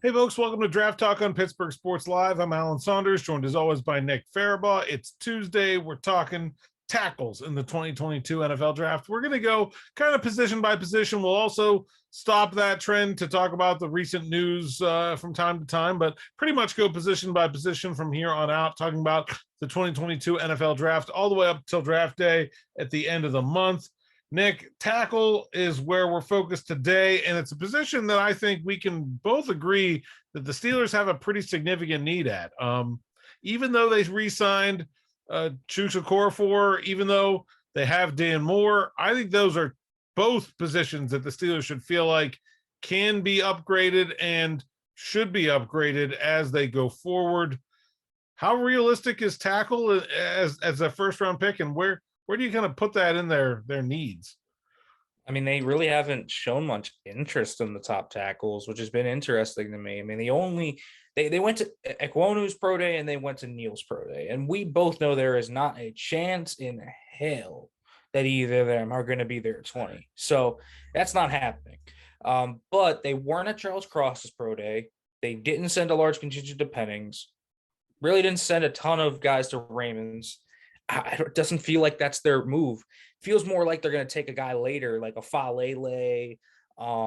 Hey, folks, welcome to Draft Talk on Pittsburgh Sports Live. I'm Alan Saunders, joined as always by Nick Farabaugh. It's Tuesday. We're talking tackles in the 2022 NFL Draft. We're going to go kind of position by position. We'll also stop that trend to talk about the recent news from time to time, but pretty much go position by position from here on out, talking about the 2022 NFL Draft all the way up till draft day at the end of the month. Nick, tackle is where we're focused today, and it's a position that I think we can both agree that the Steelers have a pretty significant need at. Even though they re-signed Chuks Okorafor, even though they have Dan Moore, I think those are both positions that the Steelers should feel like can be upgraded and should be upgraded as they go forward. How realistic is tackle as a first round pick, and where do you kind of put that in their needs? I mean, they really haven't shown much interest in the top tackles, which has been interesting to me. I mean, they went to Ekwonu's pro day and they went to Neal's pro day, and we both know there is not a chance in hell that either of them are going to be there at 20. So that's not happening. But they weren't at Charles Cross's pro day. They didn't send a large contingent to Pennings. Really didn't send a ton of guys to Raymond's. It doesn't feel like that's their move. It feels more like they're going to take a guy later, like a Falele,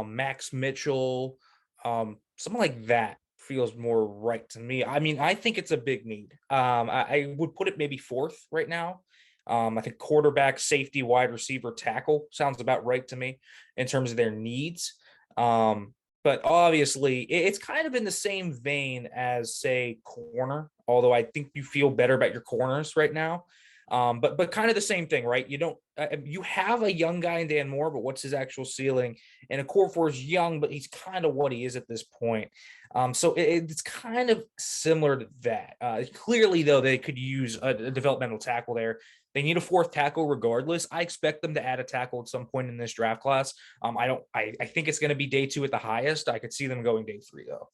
Max Mitchell, something like that feels more right to me. I mean, I think it's a big need. I would put it maybe fourth right now. I think quarterback, safety, wide receiver, tackle sounds about right to me in terms of their needs. But obviously, it's kind of in the same vein as, say, corner, although I think you feel better about your corners right now. But kind of the same thing, right? You have a young guy in Dan Moore, but what's his actual ceiling? And Okorafor is young, but he's kind of what he is at this point. So it's kind of similar to that. Clearly, though, they could use a developmental tackle there. They need a fourth tackle regardless. I expect them to add a tackle at some point in this draft class. I think it's going to be day 2 at the highest. I could see them going day 3 though.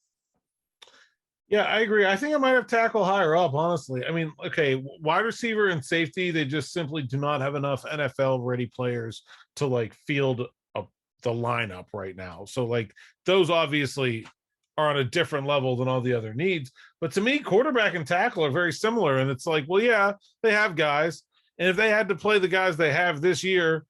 Yeah, I agree. I think I might have tackle higher up, honestly. I mean, okay, wide receiver and safety, they just simply do not have enough NFL ready players to like field the lineup right now. So like those obviously are on a different level than all the other needs. But to me, quarterback and tackle are very similar. And it's like, well, yeah, they have guys. And if they had to play the guys they have this year,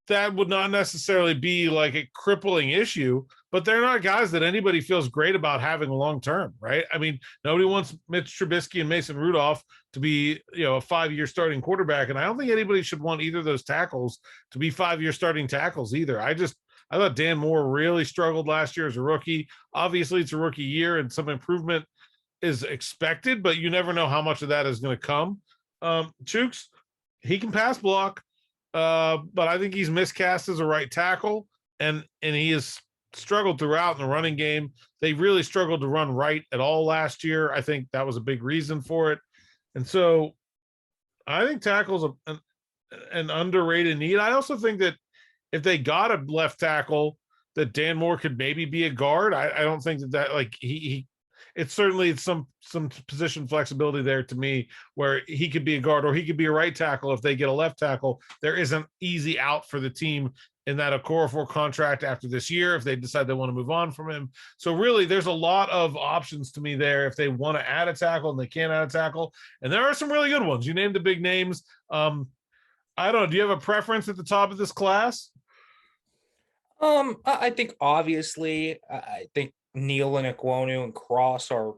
that would not necessarily be like a crippling issue, but they're not guys that anybody feels great about having long term, right? I mean, nobody wants Mitch Trubisky and Mason Rudolph to be, a 5-year starting quarterback, and I don't think anybody should want either of those tackles to be 5-year starting tackles either. I thought Dan Moore really struggled last year as a rookie. Obviously, it's a rookie year, and some improvement is expected, but you never know how much of that is going to come. Chooks, he can pass block. But I think he's miscast as a right tackle, and he has struggled throughout in the running game. They really struggled to run right at all last year. I think that was a big reason for it. And so I think tackle's an underrated need. I also think that if they got a left tackle, that Dan Moore could maybe be a guard. I don't think that like he it's certainly some position flexibility there to me where he could be a guard or he could be a right tackle. If they get a left tackle, there is an easy out for the team in that Okorafor contract after this year if they decide they want to move on from him. So really, there's a lot of options to me there if they want to add a tackle and they can't add a tackle. And there are some really good ones. You named the big names. I don't know. Do you have a preference at the top of this class? I think obviously, I think Neal and Ekwonu and Cross are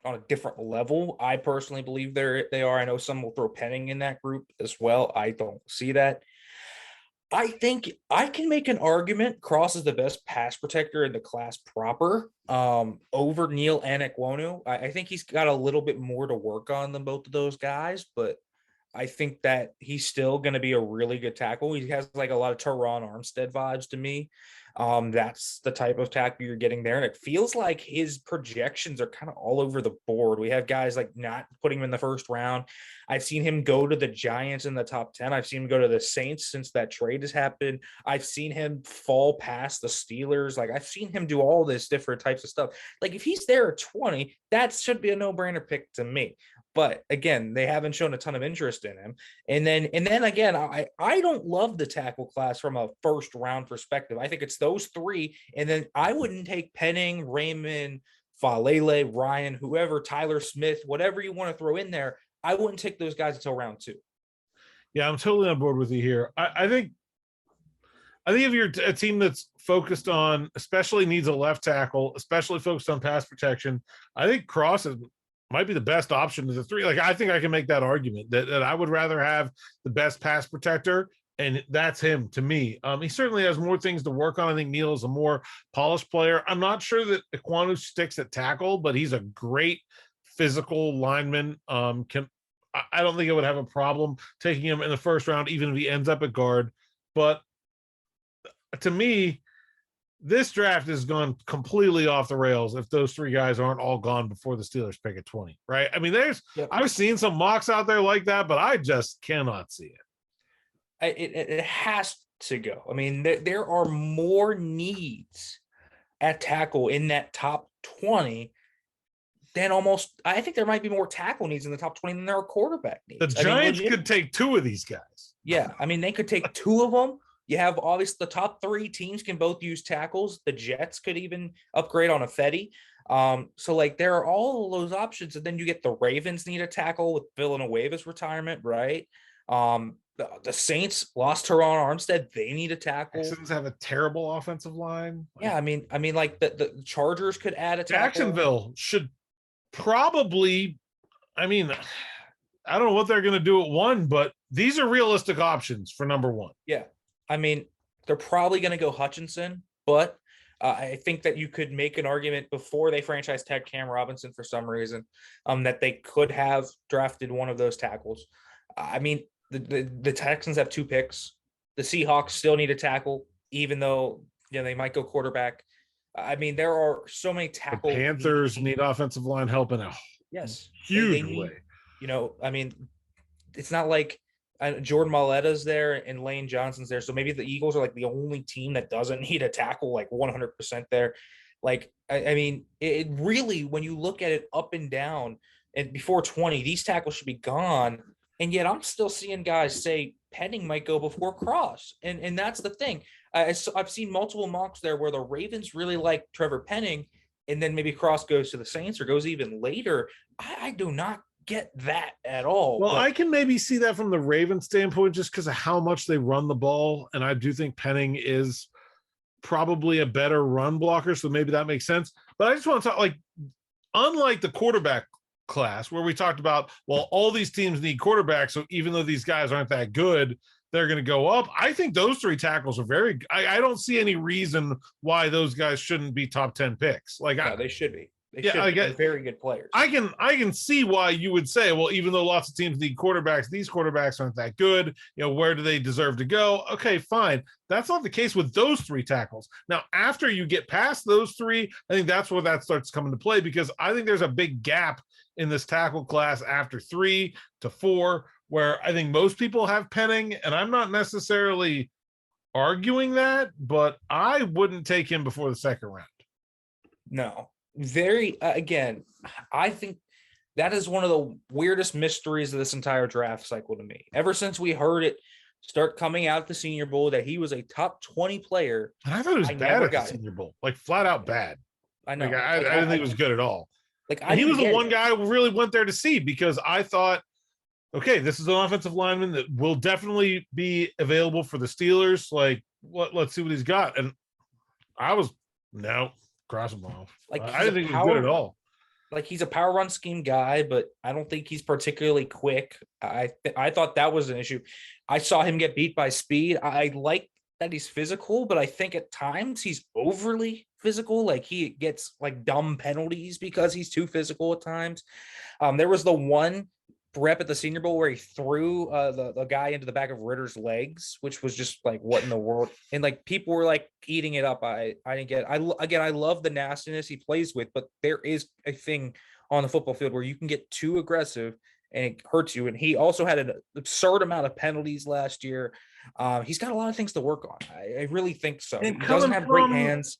on a different level. I personally believe they are. I know some will throw Penning in that group as well. I don't see that. I think I can make an argument Cross is the best pass protector in the class proper over Neal and Ekwonu. I think he's got a little bit more to work on than both of those guys, but I think that he's still going to be a really good tackle. He has like a lot of Teron Armstead vibes to me. That's the type of tackle you're getting there. And it feels like his projections are kind of all over the board. We have guys like not putting him in the first round. I've seen him go to the Giants in the top 10. I've seen him go to the Saints since that trade has happened. I've seen him fall past the Steelers. Like I've seen him do all this different types of stuff. Like if he's there at 20, that should be a no-brainer pick to me. but again, they haven't shown a ton of interest in him. And then again, I don't love the tackle class from a first round perspective. I think it's those three, and then I wouldn't take Penning, Raymond, Falele, Ryan, whoever, Tyler Smith, whatever you want to throw in there. I wouldn't take those guys until round 2. Yeah, I'm totally on board with you here. I think if you're a team that's focused on, especially needs a left tackle, especially focused on pass protection, I think Cross might be the best option of the three. Like, I think I can make that argument that I would rather have the best pass protector, and that's him to me. He certainly has more things to work on. I think Neal is a more polished player. I'm not sure that Ekwonu sticks at tackle, but he's a great physical lineman. I don't think I would have a problem taking him in the first round, even if he ends up at guard. But to me, this draft has gone completely off the rails if those three guys aren't all gone before the Steelers pick at 20, right? I mean, I've seen some mocks out there like that, but I just cannot see it. It has to go. I mean, there are more needs at tackle in that top 20 than I think there might be more tackle needs in the top 20 than there are quarterback needs. The Giants could take 2 of these guys. Yeah. I mean, they could take 2 of them. You have obviously the top 3 teams can both use tackles. The Jets could even upgrade on a Fetty. So like there are all those options. And then you get the Ravens need a tackle with Villanueva's retirement, right? The Saints lost Teron Armstead. They need a tackle. Texans have a terrible offensive line. Yeah, I mean, like the Chargers could add a tackle. Jacksonville should probably, I mean, I don't know what they're going to do at 1, but these are realistic options for number 1. Yeah. I mean, they're probably going to go Hutchinson, but I think that you could make an argument before they franchise tag Cam Robinson for some reason, that they could have drafted one of those tackles. I mean, the Texans have 2 picks. The Seahawks still need a tackle, even though they might go quarterback. I mean, there are so many tackles. The Panthers need offensive line help in a huge way. I mean, it's not like Jordan Mauletta's there and Lane Johnson's there. So maybe the Eagles are like the only team that doesn't need a tackle, like 100% there. Like, I mean, it really, when you look at it up and down and before 20, these tackles should be gone. And yet I'm still seeing guys say Penning might go before Cross. And that's the thing. I've seen multiple mocks there where the Ravens really like Trevor Penning, and then maybe Cross goes to the Saints or goes even later. I do not get that at all. Well, I can maybe see that from the Ravens standpoint just because of how much they run the ball. And I do think Penning is probably a better run blocker. So maybe that makes sense. But I just want to talk, like, unlike the quarterback class where we talked about, well, all these teams need quarterbacks. So even though these guys aren't that good, they're going to go up. I think those 3 tackles are I don't see any reason why those guys shouldn't be top 10 picks. Like, they should be. I get very good players. I can see why you would say, well, even though lots of teams need quarterbacks, these quarterbacks aren't that good. Where do they deserve to go? Okay, fine. That's not the case with those 3 tackles. Now, after you get past those 3, I think that's where that starts coming to play, because I think there's a big gap in this tackle class after 3 to 4, where I think most people have Penning, and I'm not necessarily arguing that, but I wouldn't take him before the second round. No. Again, I think that is one of the weirdest mysteries of this entire draft cycle to me. Ever since we heard it start coming out at the Senior Bowl that he was a top 20 player. And I thought it was bad at the Senior Bowl, like flat out bad. I know. Like, I didn't think it was good at all. Like, he was the one guy who really went there to see, because I thought, okay, this is an offensive lineman that will definitely be available for the Steelers. Like, let's see what he's got. And I was cross him off. Like, I didn't think he was good at all. Like, he's a power run scheme guy, but I don't think he's particularly quick. I thought that was an issue. I saw him get beat by speed. I like that he's physical, but I think at times he's overly physical. Like, he gets like dumb penalties because he's too physical at times. There was the one rep at the Senior Bowl where he threw the guy into the back of Ritter's legs, which was just like, what in the world? And like, people were like eating it up. I didn't get it. I love the nastiness he plays with, but there is a thing on the football field where you can get too aggressive and it hurts you. And he also had an absurd amount of penalties last year. He's got a lot of things to work on. I really think so. And he doesn't have great hands.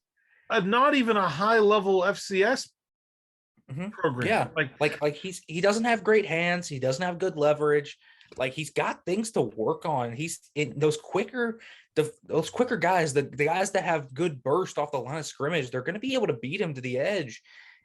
Not even a high level FCS program. Yeah, like he doesn't have great hands. He doesn't have good leverage. Like he's got things to work on. He's in those quicker guys, the guys that have good burst off the line of scrimmage. They're going to be able to beat him to the edge.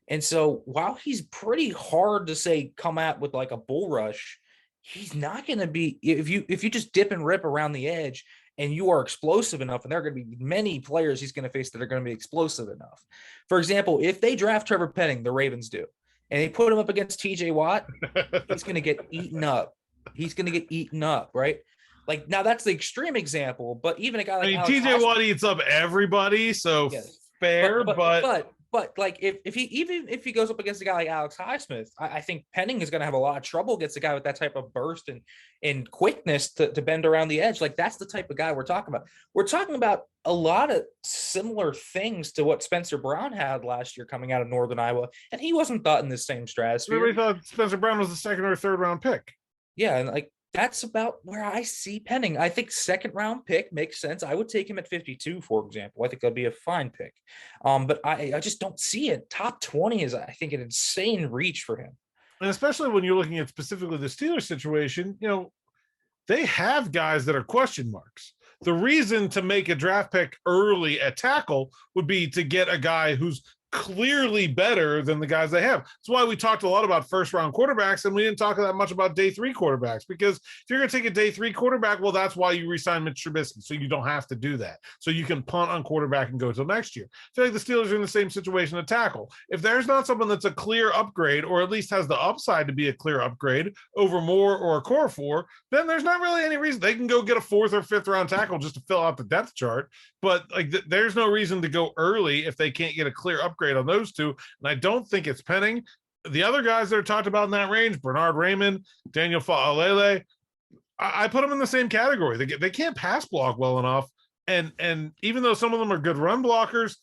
And so while he's pretty hard to say come at with like a bull rush, he's not going to be if you just dip and rip around the edge and you are explosive enough, and there are going to be many players he's going to face that are going to be explosive enough. For example, if they draft Trevor Penning, the Ravens do, and they put him up against TJ Watt, he's going to get eaten up. He's going to get eaten up, right? Like now that's the extreme example, but even a guy like TJ Watt eats up everybody, so yes. Fair, but like if he goes up against a guy like Alex Highsmith, I think Penning is going to have a lot of trouble against a guy with that type of burst and quickness to bend around the edge. Like that's the type of guy we're talking about. We're talking about a lot of similar things to what Spencer Brown had last year coming out of Northern Iowa, and he wasn't thought in the same stratosphere. Everybody thought Spencer Brown was the second or third round pick. Yeah, and like that's about where I see Penning. I think second round pick makes sense. I would take him at 52, for example. I think that'd be a fine pick. But I just don't see it. Top 20 is, I think, an insane reach for him. And especially when you're looking at specifically the Steelers situation, they have guys that are question marks. The reason to make a draft pick early at tackle would be to get a guy who's clearly better than the guys they have. That's why we talked a lot about first round quarterbacks, and we didn't talk that much about day 3 quarterbacks, because if you're going to take a day 3 quarterback, well, that's why you re-sign Mitch Trubisky, so you don't have to do that. So you can punt on quarterback and go till next year. I feel like the Steelers are in the same situation at tackle. If there's not someone that's a clear upgrade, or at least has the upside to be a clear upgrade over Moore or a core 4, then there's not really any reason. They can go get a 4th or 5th round tackle just to fill out the depth chart, but like there's no reason to go early if they can't get a clear upgrade on those two. And I don't think it's Penning. The other guys that are talked about in that range, Bernard Raymond, Daniel Fa'alele, I put them in the same category. They can't pass block well enough. And even though some of them are good run blockers,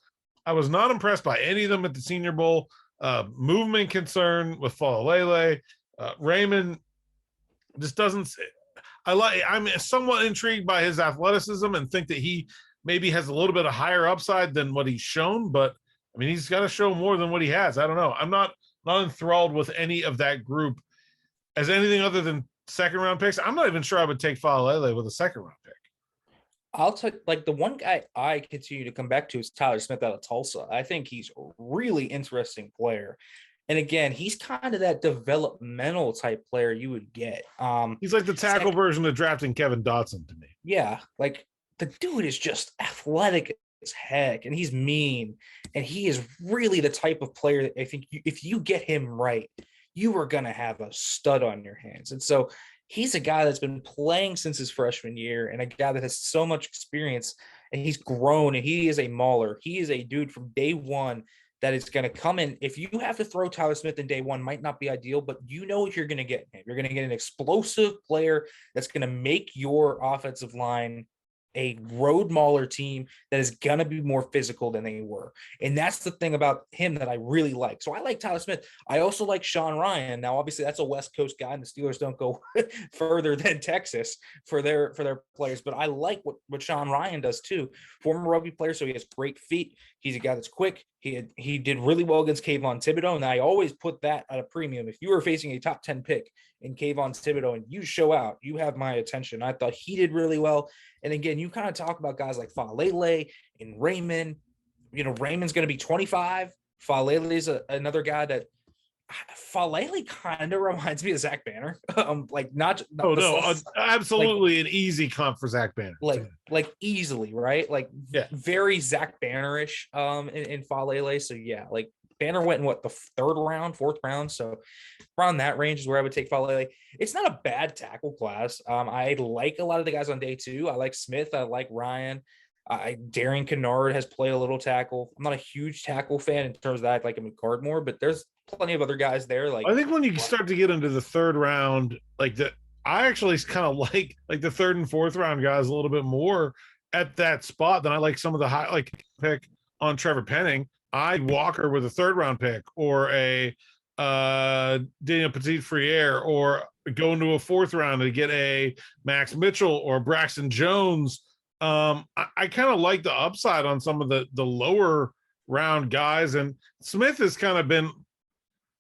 I was not impressed by any of them at the Senior Bowl. Movement concern with Fa'alele. Raymond just doesn't. I'm somewhat intrigued by his athleticism and think that he maybe has a little bit of higher upside than what he's shown, but I mean, he's got to show more than what he has. I don't know. I'm not enthralled with any of that group as anything other than second round picks. I'm not even sure I would take Fa'alele with a second round pick. I'll take like the one guy I continue to come back to is Tyler Smith out of Tulsa. I think he's a really interesting player. And again, he's kind of that developmental type player you would get. He's like the tackle version of drafting Kevin Dotson to me. Yeah, like the dude is just athletic as heck, and he's mean, and he is really the type of player that I think if you get him right, you are going to have a stud on your hands. And so he's a guy that's been playing since his freshman year, and a guy that has so much experience, and he's grown, and he is a mauler. He is a dude from day one that is going to come in. If you have to throw Tyler Smith in day one, might not be ideal, but you know what you're going to get. You're going to get an explosive player that's going to make your offensive line a road mauler team that is going to be more physical than they were. And that's the thing about him that I really like. So I like Tyler Smith. I also like Sean Ryan. Now, obviously that's a West Coast guy, and the Steelers don't go further than Texas for their players, but I like what Sean Ryan does too. Former rugby player. So he has great feet. He's a guy that's quick. He did really well against Kayvon Thibodeau. And I always put that at a premium. If you were facing a top 10 pick in Kayvon Thibodeau and you show out, you have my attention. I thought he did really well. And again, you kind of talk about guys like Fa'alele and Raymond. Raymond's going to be 25. Fa'alele is another guy that Fa'alele kind of reminds me of Zach Banner. Absolutely an easy comp for Zach Banner. Like easily, right? Like very Zach Banner-ish in Fa'alele. So yeah, like Banner went in the 4th round. So around that range is where I would take Fa'alele. It's not a bad tackle class. I like a lot of the guys on day 2. I like Smith. I like Ryan. Darian Kennard has played a little tackle. I'm not a huge tackle fan in terms of that. I like him in guard more, but there's plenty of other guys there. Like I think when you start to get into the 3rd round, I actually kind of like the 3rd and 4th round guys a little bit more at that spot than I like some of the high pick on Trevor Penning. I'd Walker with a 3rd round pick, or a Daniel Petit-Frere, or go into a 4th round to get a Max Mitchell or Braxton Jones. I kind of like the upside on some of the lower round guys, and Smith has kind of been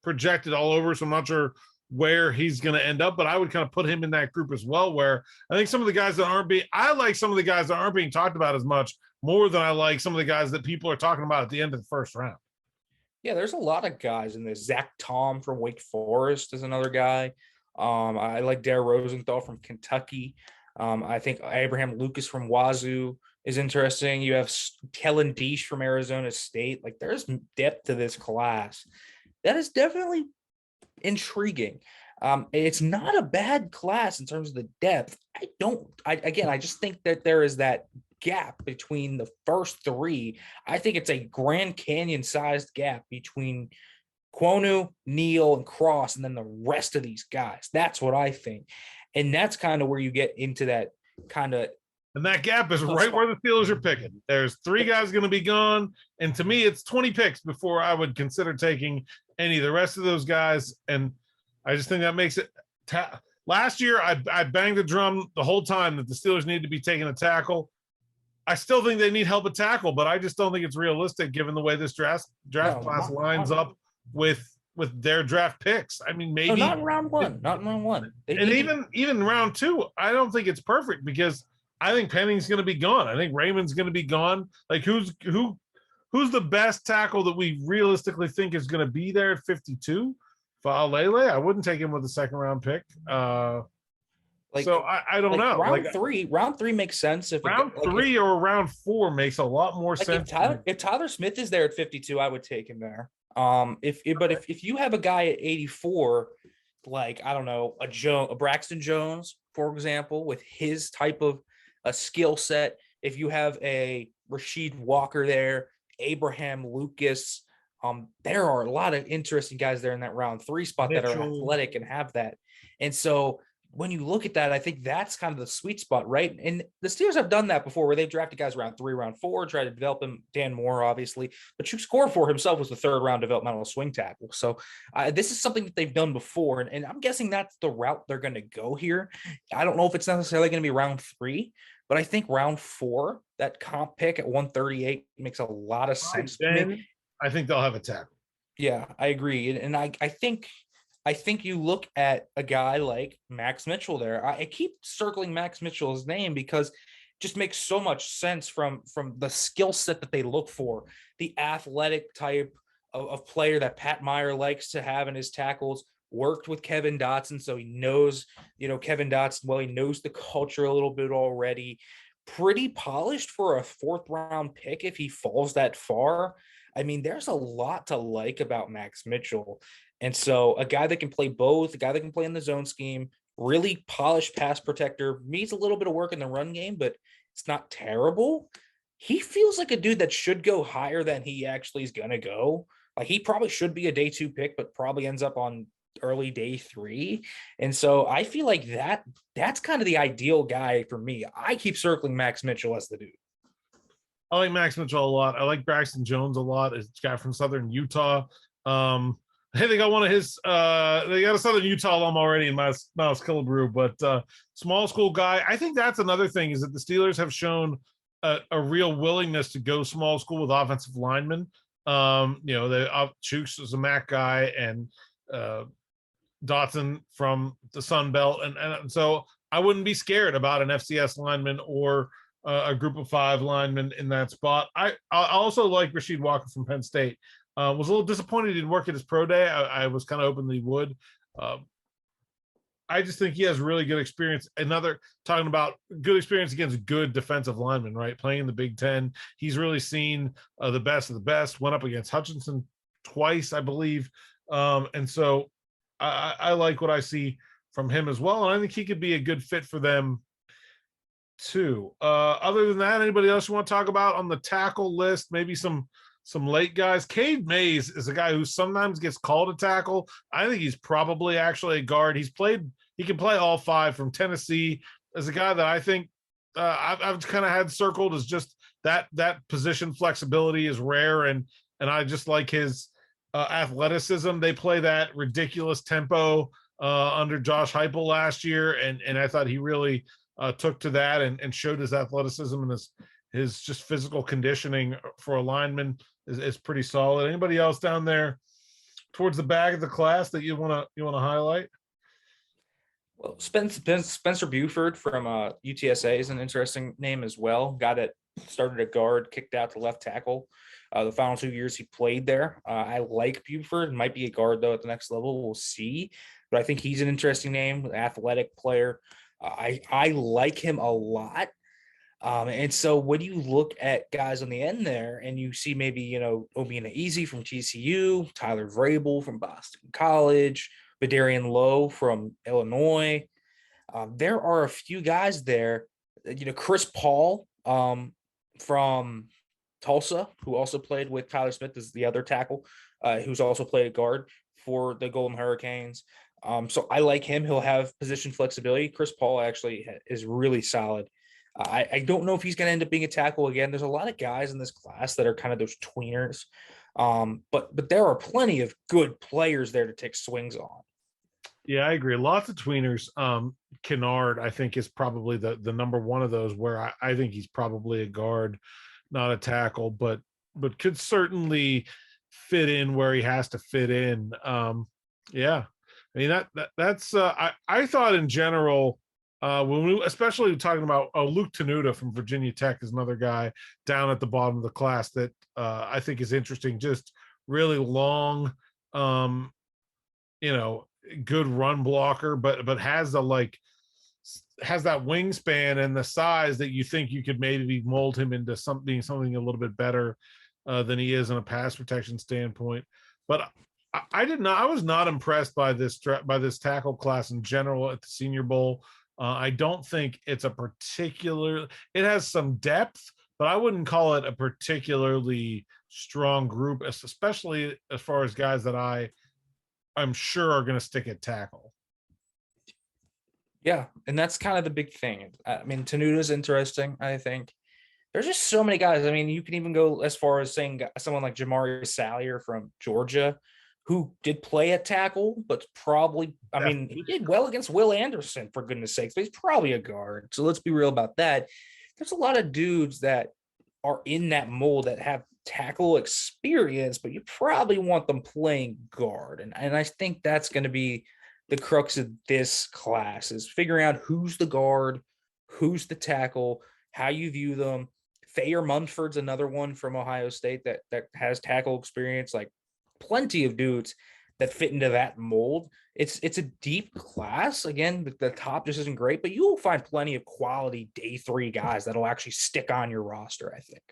projected all over, so I'm not sure where he's going to end up, but I would kind of put him in that group as well, where I think some of the guys that I like some of the guys that aren't being talked about as much more than I like some of the guys that people are talking about at the end of the first round. Yeah, there's a lot of guys in this. Zach Tom from Wake Forest is another guy. I like Dare Rosenthal from Kentucky. I think Abraham Lucas from Wazoo is interesting. You have Kellen Deesh from Arizona State. Like, there's depth to this class. That is definitely intriguing. It's not a bad class in terms of the depth. I just think that there is that gap between the first three. I think it's a Grand Canyon sized gap between Kwonu, Neal, and Cross, and then the rest of these guys. That's what I think. And that's kind of where you get into that kind of. And that gap is right where the Steelers are picking. There's 3 guys going to be gone. And to me, it's 20 picks before I would consider taking any of the rest of those guys. And I just think that makes it. Last year, I banged the drum the whole time that the Steelers need to be taking a tackle. I still think they need help at tackle, but I just don't think it's realistic given the way this draft class lines up with their draft picks. I mean, maybe not in round one, not in round one. Even round 2, I don't think it's perfect because I think Penning's going to be gone. I think Raymond's going to be gone. Like, who's the best tackle that we realistically think is going to be there at 52? Faalele, I wouldn't take him with a second round pick. So I don't know. Round three makes sense. If round 3 or round 4 makes a lot more sense. If Tyler Smith is there at 52, I would take him there. If you have a guy at 84, like, I don't know, a Braxton Jones, for example, with his type of a skill set, if you have a Rasheed Walker there, Abraham Lucas, there are a lot of interesting guys there in that round 3 spot that are athletic and have that. And so when you look at that, I think that's kind of the sweet spot, right? And the Steelers have done that before, where they've drafted guys round 3, round 4, try to develop them. Dan Moore, obviously, but Chuks Okorafor himself was the 3rd round developmental swing tackle. So this is something that they've done before, and I'm guessing that's the route they're going to go here. I don't know if it's necessarily going to be round 3, but I think round 4, that comp pick at 138 makes a lot of sense to me. I think they'll have a tackle. Yeah, I agree, and I think you look at a guy like Max Mitchell there. I keep circling Max Mitchell's name because it just makes so much sense from the skill set that they look for, the athletic type of player that Pat Meyer likes to have in his tackles. Worked with Kevin Dotson, so he knows, Kevin Dotson well. He knows the culture a little bit already. Pretty polished for a 4th round pick if he falls that far. I mean, there's a lot to like about Max Mitchell. And so a guy that can play both, a guy that can play in the zone scheme, really polished pass protector, needs a little bit of work in the run game, but it's not terrible. He feels like a dude that should go higher than he actually is going to go. Like, he probably should be a day 2 pick, but probably ends up on early day 3. And so I feel like that's kind of the ideal guy for me. I keep circling Max Mitchell as the dude. I like Max Mitchell a lot. I like Braxton Jones a lot. It's a guy from Southern Utah. Hey, they got one of his they got a Southern Utah alum already in Miles Killebrew, but small school guy. I think that's another thing, is that the Steelers have shown a real willingness to go small school with offensive linemen. Chuks is a MAC guy, and Dotson from the Sun Belt, and so I wouldn't be scared about an FCS lineman or a group of 5 linemen in that spot. I also like Rasheed Walker from Penn State. Was a little disappointed he didn't work at his pro day. I was kind of hoping that he would. I just think he has really good experience. Talking about good experience against good defensive linemen, right? Playing in the Big Ten. He's really seen the best of the best. Went up against Hutchinson twice, I believe. And so I like what I see from him as well. And I think he could be a good fit for them too. Other than that, anybody else you want to talk about on the tackle list? Maybe some late guys. Kade Mays is a guy who sometimes gets called a tackle. I think he's probably actually a guard. He can play all 5 from Tennessee. As a guy that I think I've kind of had circled as just that position flexibility is rare, and I just like his athleticism. They play that ridiculous tempo under Josh Heupel last year, and I thought he really took to that and showed his athleticism and his just physical conditioning for a lineman is pretty solid. Anybody else down there towards the back of the class that you want to highlight? Well, Spencer Buford from UTSA is an interesting name as well. Got it started at guard, kicked out to left tackle. The final 2 years he played there. I like Buford. Might be a guard though at the next level. We'll see. But I think he's an interesting name, athletic player. I like him a lot. And so when you look at guys on the end there and you see maybe, Obina Easy from TCU, Tyler Vrabel from Boston College, Badarian Lowe from Illinois, there are a few guys there, Chris Paul from Tulsa, who also played with Tyler Smith as the other tackle, who's also played at guard for the Golden Hurricanes. So I like him. He'll have position flexibility. Chris Paul actually is really solid. I don't know if he's going to end up being a tackle again. There's a lot of guys in this class that are kind of those tweeners. But there are plenty of good players there to take swings on. Yeah, I agree. Lots of tweeners. Kennard, I think, is probably the number one of those where I think he's probably a guard, not a tackle, but could certainly fit in where he has to fit in. Yeah. I mean, that's I thought in general, when we especially talking about Luke Tenuta from Virginia Tech is another guy down at the bottom of the class that I think is interesting. Just really long, good run blocker, but has that wingspan and the size that you think you could maybe mold him into something a little bit better than he is in a pass protection standpoint. But I was not impressed by this tackle class in general at the Senior Bowl. I don't think it's it has some depth, but I wouldn't call it a particularly strong group, especially as far as guys that I'm sure are going to stick at tackle. Yeah, and that's kind of the big thing. I mean, Tenuta's interesting, I think. There's just so many guys. I mean, you can even go as far as saying someone like Jamari Salyer from Georgia, who did play at tackle, but probably, he did well against Will Anderson, for goodness sakes, but he's probably a guard. So let's be real about that. There's a lot of dudes that are in that mold that have tackle experience, but you probably want them playing guard. And I think that's going to be the crux of this class, is figuring out who's the guard, who's the tackle, how you view them. Thayer Munford's another one from Ohio State that has tackle experience, like plenty of dudes that fit into that mold. It's a deep class. Again, the top just isn't great, but you will find plenty of quality day 3 guys that'll actually stick on your roster, I think.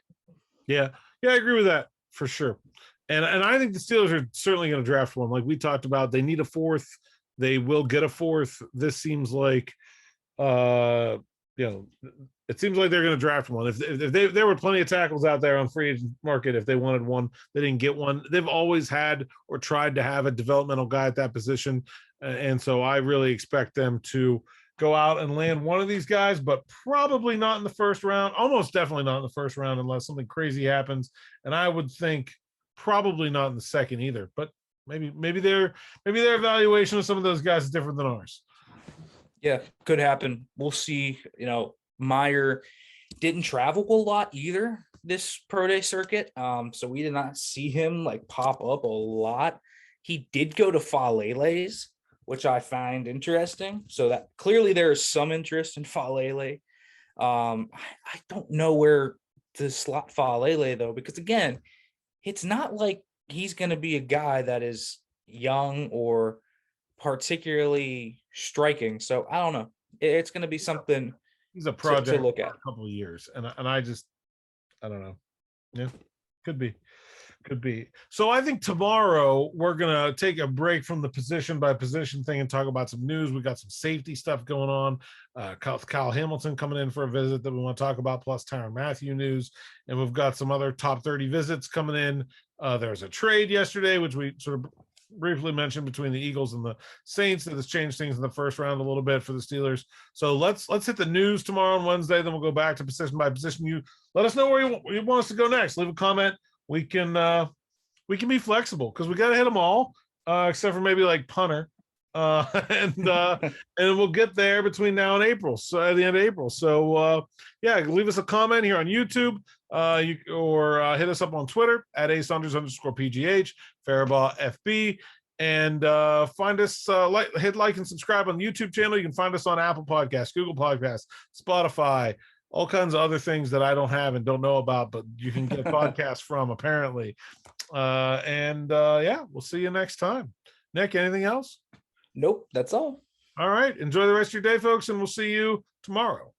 Yeah, I agree with that for sure. And I think the Steelers are certainly going to draft one. Like we talked about, they need a 4th. They will get a 4th. This seems like, it seems like they're going to draft one. If there were plenty of tackles out there on free agent market, if they wanted one, they didn't get one. They've always had or tried to have a developmental guy at that position. And so I really expect them to go out and land one of these guys, but probably not in the first round. Almost definitely not in the first round unless something crazy happens. And I would think probably not in the second either. But maybe their evaluation of some of those guys is different than ours. Yeah, could happen. We'll see. Meyer didn't travel a lot either this pro day circuit. So we did not see him pop up a lot. He did go to Falele's, which I find interesting. So that clearly there is some interest in Falele. I don't know where to slot Falele though, because again, it's not like he's going to be a guy that is young or particularly striking. So I don't know. It's going to be something. He's a project to look at a couple of years, and I don't know. Yeah, could be. So I think tomorrow we're gonna take a break from the position by position thing and talk about some news. We got some safety stuff going on. Kyle Hamilton coming in for a visit that we want to talk about, plus Tyrann Mathieu news, and we've got some other top 30 visits coming in. There's a trade yesterday, which we sort of briefly mentioned, between the Eagles and the Saints, that has changed things in the first round a little bit for the Steelers. So let's hit the news tomorrow on Wednesday. Then we'll go back to position by position. You let us know where you want us to go next. Leave a comment. We can be flexible because we got to hit them all, except for maybe punter. And we'll get there between now and April, so at the end of April. So yeah, leave us a comment here on YouTube, or hit us up on Twitter at @Saunders_PGH, Farabaugh FB, and find us, hit like and subscribe on the YouTube channel. You can find us on Apple Podcasts, Google Podcasts, Spotify, all kinds of other things that I don't have and don't know about, but you can get podcasts from, apparently. Yeah, we'll see you next time. Nick, anything else? Nope, that's all. All right. Enjoy the rest of your day, folks, and we'll see you tomorrow.